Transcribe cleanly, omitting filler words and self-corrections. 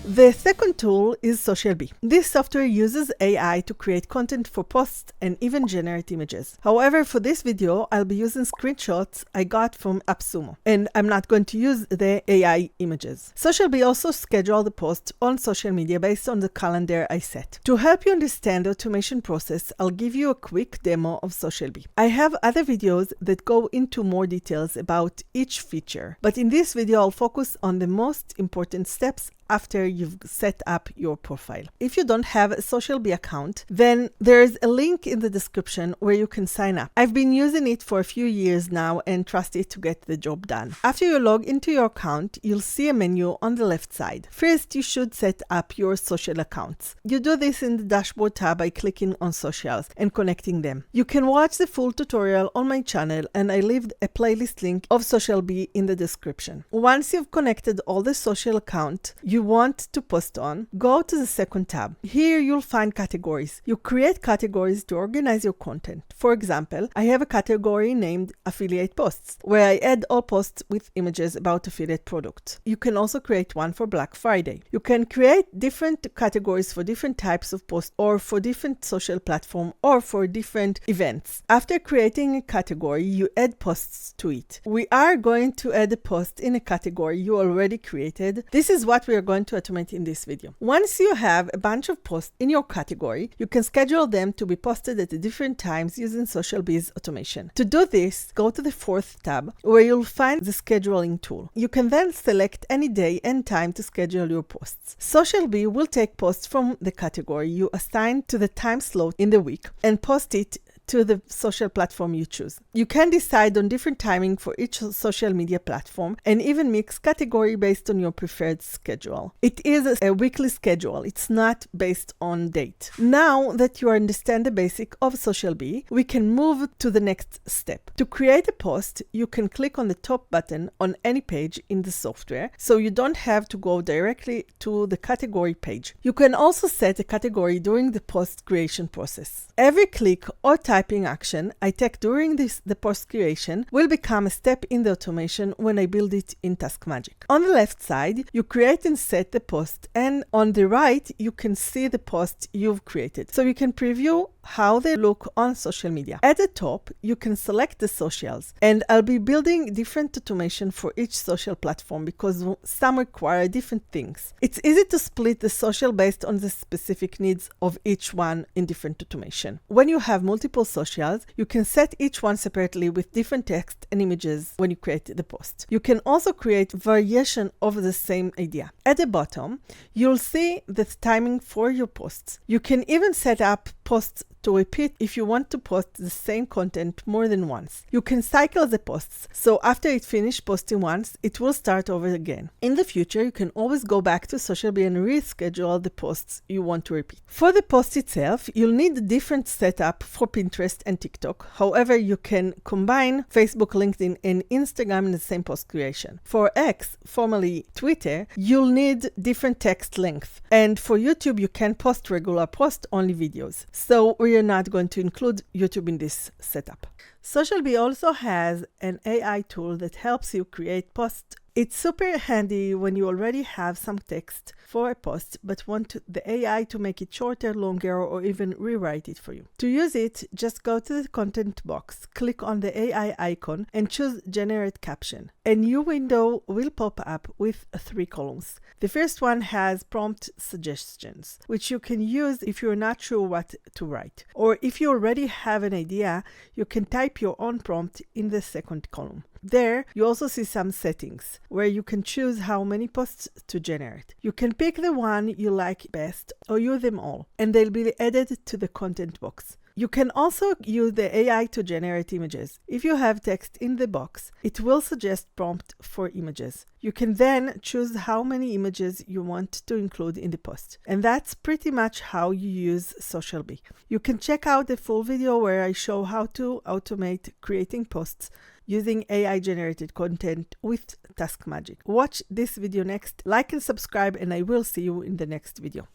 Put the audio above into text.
The second tool is SocialBee. This software uses AI to create content for posts and even generate images. However, for this video, I'll be using screenshots I got from AppSumo, and I'm not going to use the AI images. SocialBee also schedules the post on social media based on the calendar I set. To help you understand the automation process, I'll give you a quick demo of SocialBee. I have other videos that go into more details about each feature, but in this video, I'll focus on the most important steps after you've set up your profile. If you don't have a SocialBee account, then there's a link in the description where you can sign up. I've been using it for a few years now and trust it to get the job done. After you log into your account, you'll see a menu on the left side. First, you should set up your social accounts. You do this in the dashboard tab by clicking on socials and connecting them. You can watch the full tutorial on my channel, and I leave a playlist link of SocialBee in the description. Once you've connected all the social accounts you want to post on, go to the second tab. Here you'll find categories. You create categories to organize your content. For example, I have a category named affiliate posts, where I add all posts with images about affiliate products. You can also create one for Black Friday. You can create different categories for different types of posts, or for different social platforms, or for different events. After creating a category, you add posts to it. We are going to add a post in a category you already created. This is what we are going to automate in this video. Once you have a bunch of posts in your category, you can schedule them to be posted at different times using SocialBee's automation. To do this, go to the fourth tab where you'll find the scheduling tool. You can then select any day and time to schedule your posts. SocialBee will take posts from the category you assign to the time slot in the week and post it to the social platform you choose. You can decide on different timing for each social media platform and even mix category based on your preferred schedule. It is a weekly schedule. It's not based on date. Now that you understand the basic of SocialBee, we can move to the next step. To create a post, you can click on the top button on any page in the software, so you don't have to go directly to the category page. You can also set a category during the post creation process. Every click or typing action I take during the post creation will become a step in the automation when I build it in TaskMagic. On the left side, you create and set the post, and on the right, you can see the post you've created. So you can preview how they look on social media. At the top, you can select the socials, and I'll be building different automation for each social platform because some require different things. It's easy to split the social based on the specific needs of each one in different automation. When you have multiple socials, you can set each one separately with different text and images when you create the post. You can also create variation of the same idea. At the bottom, you'll see the timing for your posts. You can even set up posts to repeat if you want to post the same content more than once. You can cycle the posts, so after it finishes posting once, it will start over again. In the future, you can always go back to SocialBee and reschedule the posts you want to repeat. For the post itself, you'll need a different setup for Pinterest and TikTok. However, you can combine Facebook, LinkedIn, and Instagram in the same post creation. For X, formerly Twitter, you'll need different text length. And for YouTube, you can post regular post-only videos. So we are not going to include YouTube in this setup. SocialBee also has an AI tool that helps you create posts. It's super handy when you already have some text for a post but want the AI to make it shorter, longer, or even rewrite it for you. To use it, just go to the content box, click on the AI icon, and choose Generate Caption. A new window will pop up with 3 columns. The first one has prompt suggestions, which you can use if you're not sure what to write. Or if you already have an idea, you can type your own prompt in the second column. There, you also see some settings where you can choose how many posts to generate. You can pick the one you like best or use them all, and they'll be added to the content box. You can also use the AI to generate images. If you have text in the box, it will suggest prompt for images. You can then choose how many images you want to include in the post. And that's pretty much how you use SocialBee. You can check out the full video where I show how to automate creating posts using AI-generated content with TaskMagic. Watch this video next, like and subscribe, and I will see you in the next video.